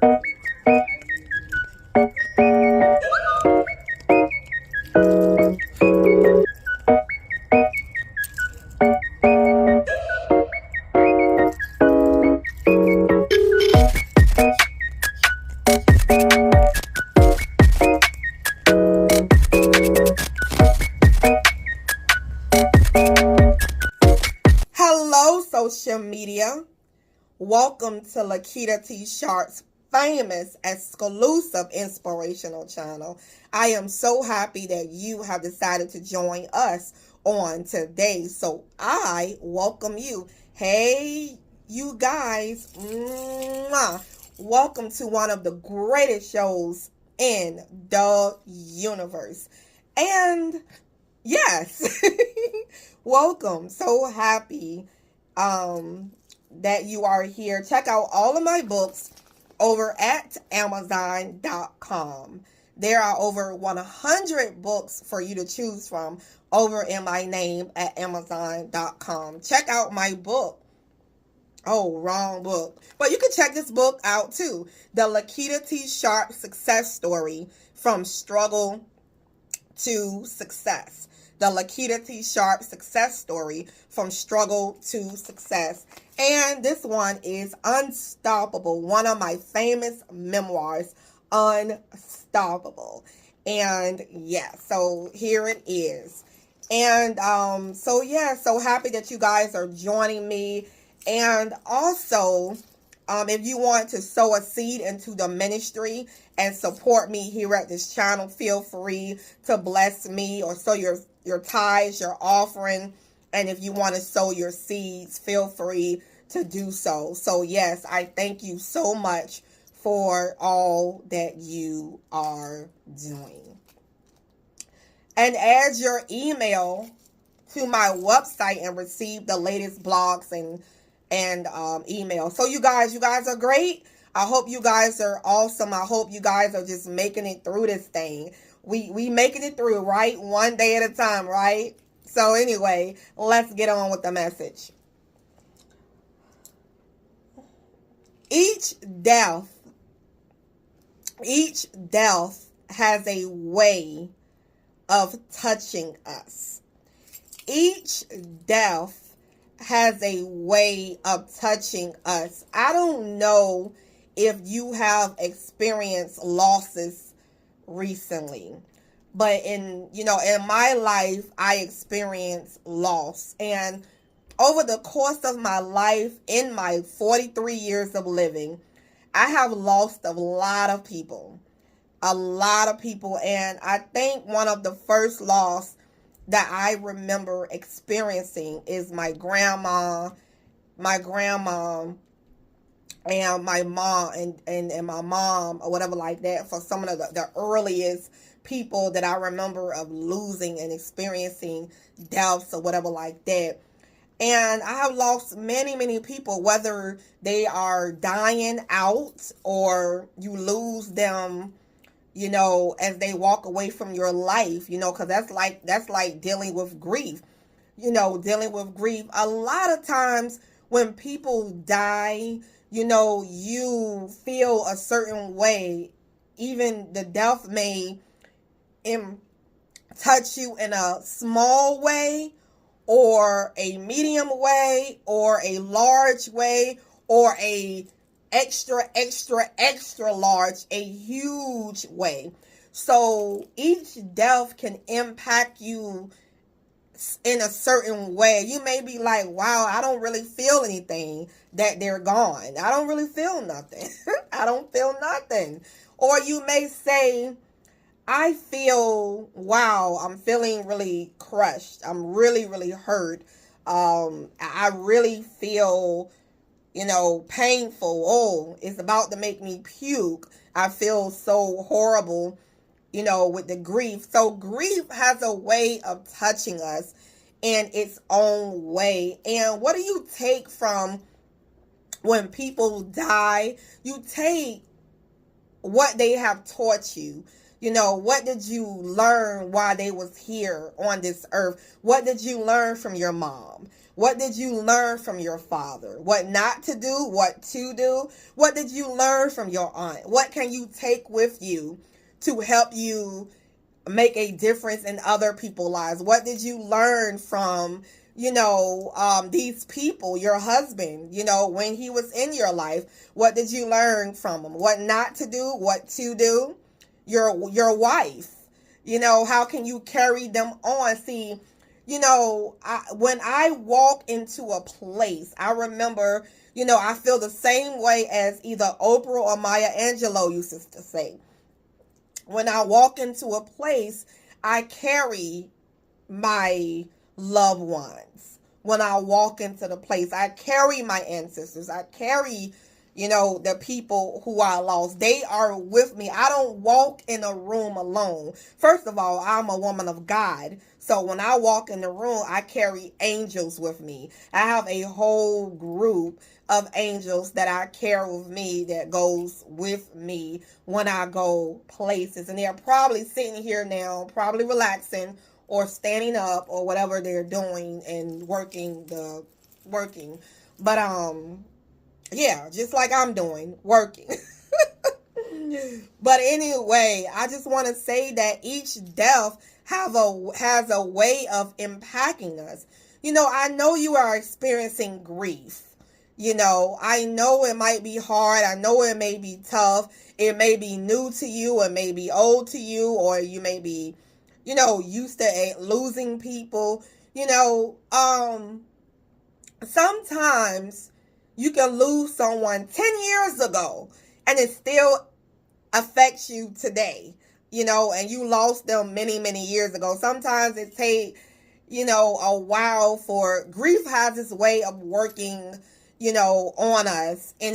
Hello, social media. Welcome to Lakita T. Sharp's famous exclusive inspirational channel. I am so happy that you have decided to join us on today. So I welcome you. Hey, you guys. Welcome to one of the greatest shows in the universe. And yes, welcome. So happy that you are here. Check out all of my books over at Amazon.com. There are over 100 books for you to choose from over in my name at Amazon.com. Check out my book. Oh, wrong book. But you can check this book out too. The Lakita T. Sharp Success Story from Struggle to Success. The Lakita T. Sharp Success Story from Struggle to Success. And this one is Unstoppable, one of my famous memoirs, Unstoppable. And yeah, so here it is. And so happy that you guys are joining me. And also, if you want to sow a seed into the ministry and support me here at this channel, feel free to bless me or sow your tithes, your offering. And if you want to sow your seeds, feel free to do so. So yes, I thank you so much for all that you are doing. And add your email to my website and receive the latest blogs and email. So you guys are great. I hope you guys are awesome. I hope you guys are just making it through this thing. We making it through, right? One day at a time, right? So anyway, let's get on with the message. Each death has a way of touching us. Each death has a way of touching us. I don't know if you have experienced losses recently, but in my life, I experienced loss. And over the course of my life, in my 43 years of living, I have lost a lot of people. And I think one of the first loss that I remember experiencing is my grandma, and my mom and my mom or whatever like that, for some of the earliest people that I remember of losing and experiencing deaths or whatever like that. And I have lost many, many people, whether they are dying out or you lose them, as they walk away from your life, because that's like dealing with grief, A lot of times when people die, you feel a certain way. Even the death may touch you in a small way, or a medium way, or a large way, or a extra large, a huge way. So each death can impact you in a certain way. You may be like, wow, I don't really feel anything that they're gone. I don't really feel nothing. I don't feel nothing. Or you may say, I feel, wow, I'm feeling really crushed. I'm really, really hurt. I really feel, painful. Oh, it's about to make me puke. I feel so horrible, with the grief. So grief has a way of touching us in its own way. And what do you take from when people die? You take what they have taught you. What did you learn while they was here on this earth? What did you learn from your mom? What did you learn from your father? What not to do, what to do? What did you learn from your aunt? What can you take with you to help you make a difference in other people's lives? What did you learn from, these people, your husband, when he was in your life? What did you learn from him? What not to do, what to do? Your wife, how can you carry them on? See, when I walk into a place, I remember, I feel the same way as either Oprah or Maya Angelou used to say. When I walk into a place, I carry my loved ones. When I walk into the place, I carry my ancestors. I carry, the people who I lost. They are with me. I don't walk in a room alone. First of all, I'm a woman of God. So when I walk in the room, I carry angels with me. I have a whole group of angels that I carry with me, that goes with me when I go places. And they're probably sitting here now, probably relaxing or standing up or whatever they're doing and working. But yeah, just like I'm doing, working. But anyway, I just want to say that each death has a way of impacting us. I know you are experiencing grief. I know it might be hard. I know it may be tough. It may be new to you. It may be old to you, or you may be, used to losing people. Sometimes you can lose someone 10 years ago and it still affects you today, and you lost them many, many years ago. Sometimes it takes, a while for grief has its way of working, on us in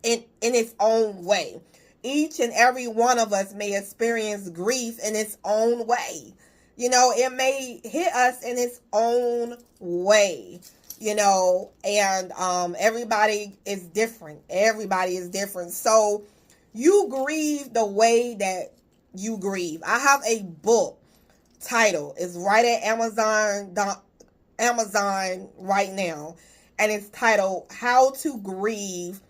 its own way. Each and every one of us may experience grief in its own way. It may hit us in its own way, and everybody is different. Everybody is different. So you grieve the way that you grieve. I have a book title. It's right at Amazon right now. And it's titled How to Grieve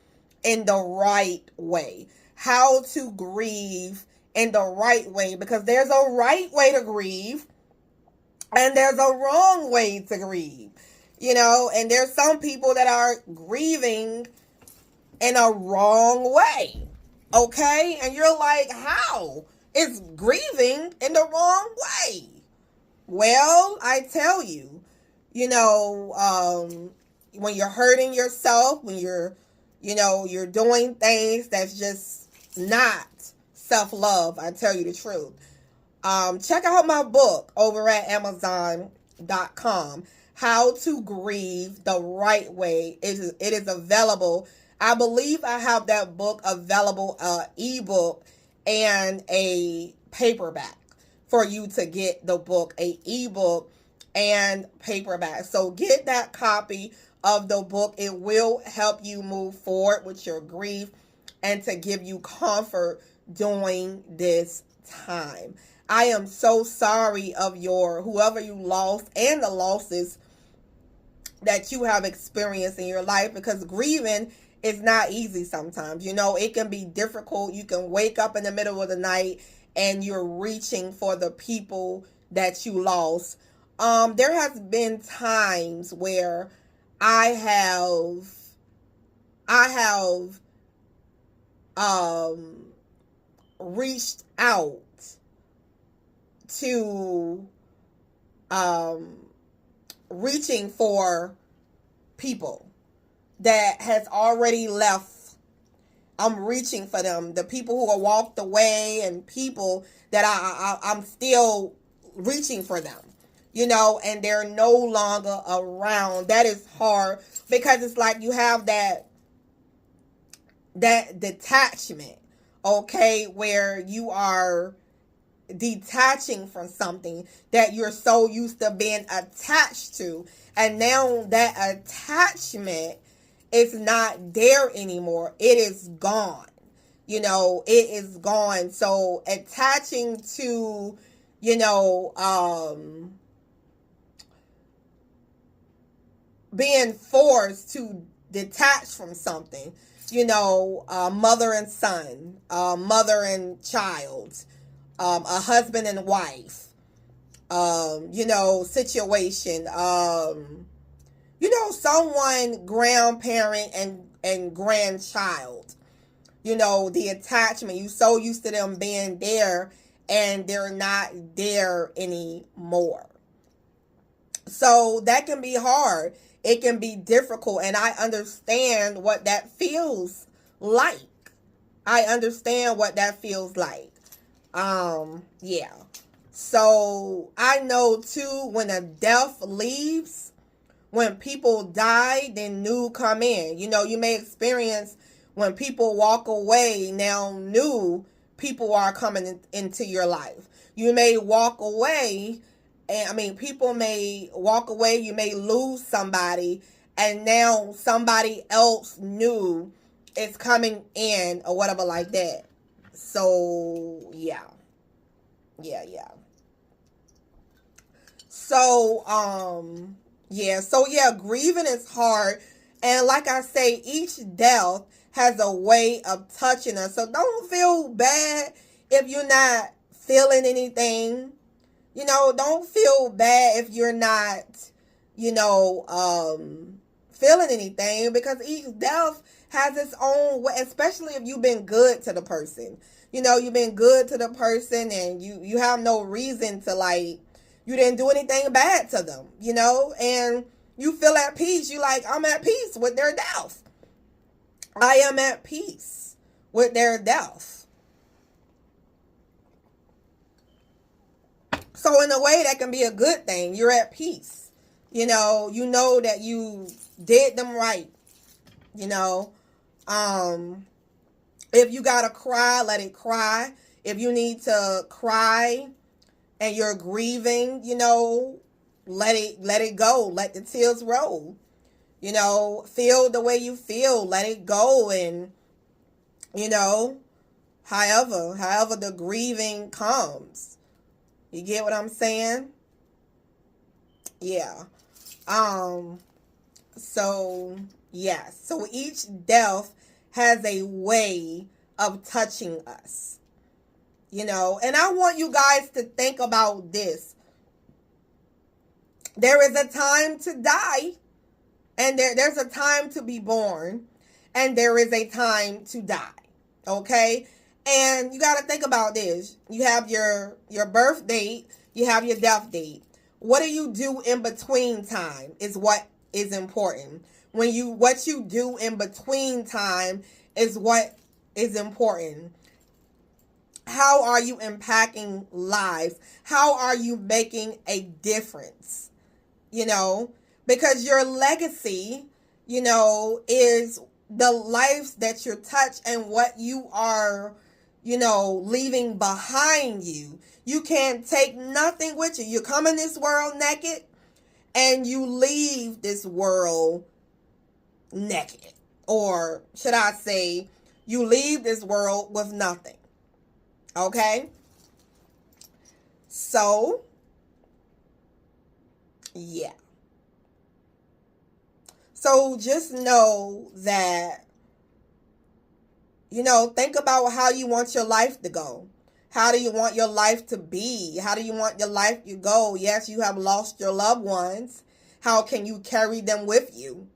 in the Right Way. How to grieve in the right way. Because there's a right way to grieve and there's a wrong way to grieve. And there's some people that are grieving in a wrong way. Okay? And you're like, how? It's grieving in the wrong way. Well, I tell you, when you're hurting yourself, when you're doing things that's just not self-love, I tell you the truth. Check out my book over at Amazon.com, How to Grieve the Right Way. It is available. I believe I have that book available, ebook and a paperback for you to get the book, a ebook and paperback. So get that copy of the book. It will help you move forward with your grief and to give you comfort during this time. I am so sorry of whoever you lost and the losses that you have experienced in your life, because grieving is not easy sometimes. It can be difficult. You can wake up in the middle of the night and you're reaching for the people that you lost. There has been times where I have reached out to reaching for people that has already left. I'm reaching for them, the people who have walked away, and people that I'm still reaching for them, and they're no longer around. That is hard, because it's like you have that detachment, okay, where you are detaching from something that you're so used to being attached to, and now that attachment is not there anymore. It is gone. It is gone. So attaching to, being forced to detach from something. You know, mother and son, mother and child, a husband and wife, you know, situation, you know, someone, grandparent and grandchild, you know, the attachment. You so used to them being there and they're not there anymore. So that can be hard. It can be difficult, and I understand what that feels like. I understand what that feels like. Yeah. So I know too, when a death leaves, when people die, then new come in. You know, you may experience when people walk away, now new people are coming into your life. You may walk away, and I mean, people may walk away, you may lose somebody, and now somebody else new is coming in or whatever like that. So, yeah. Yeah. So, grieving is hard. And like I say, each death has a way of touching us. So don't feel bad if you're not feeling anything. You know, don't feel bad if you're not, you know, feeling anything, because each death has its own way, especially if you've been good to the person. You know, you've been good to the person and you have no reason to, like, you didn't do anything bad to them, you know, and you feel at peace. You like, I'm at peace with their death. I am at peace with their death. So in a way, that can be a good thing. You're at peace. You know that you did them right. You know, if you gotta cry, let it cry. If you need to cry and you're grieving, you know, let it go. Let the tears roll. You know, feel the way you feel. Let it go. And, you know, however the grieving comes. You get what I'm saying? Yeah. So, yes. So each death has a way of touching us. You know, and I want you guys to think about this. There is a time to die, and there's a time to be born, and there is a time to die. Okay? And you got to think about this. You have your birth date, you have your death date. What do you do in between time is what is important. What you do in between time is what is important. How are you impacting lives? How are you making a difference? You know, because your legacy, you know, is the lives that you touch and what you are, you know, leaving behind you. You can't take nothing with you. You come in this world naked and you leave this world naked. Or should I say, you leave this world with nothing. Okay? So, yeah. So just know that, you know, think about how you want your life to go. How do you want your life to be? How do you want your life to go? Yes, you have lost your loved ones. How can you carry them with you?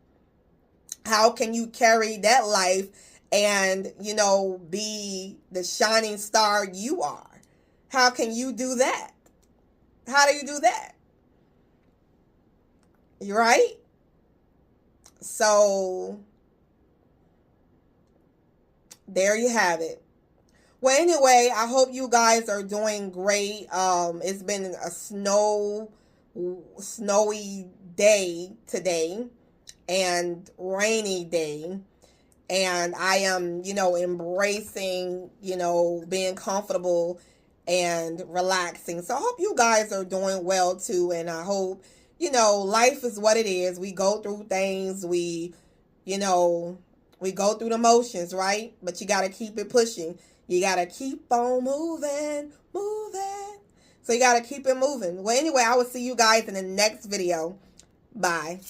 How can you carry that life and, you know, be the shining star you are? How can you do that? How do you do that? You right? So, there you have it. Well, anyway, I hope you guys are doing great. It's been a snowy day today and rainy day. And I am, you know, embracing, you know, being comfortable and relaxing. So I hope you guys are doing well too. And I hope, you know, life is what it is. We go through things. We go through the motions, right? But you got to keep it pushing. You got to keep on moving. So you got to keep it moving. Well, anyway, I will see you guys in the next video. Bye.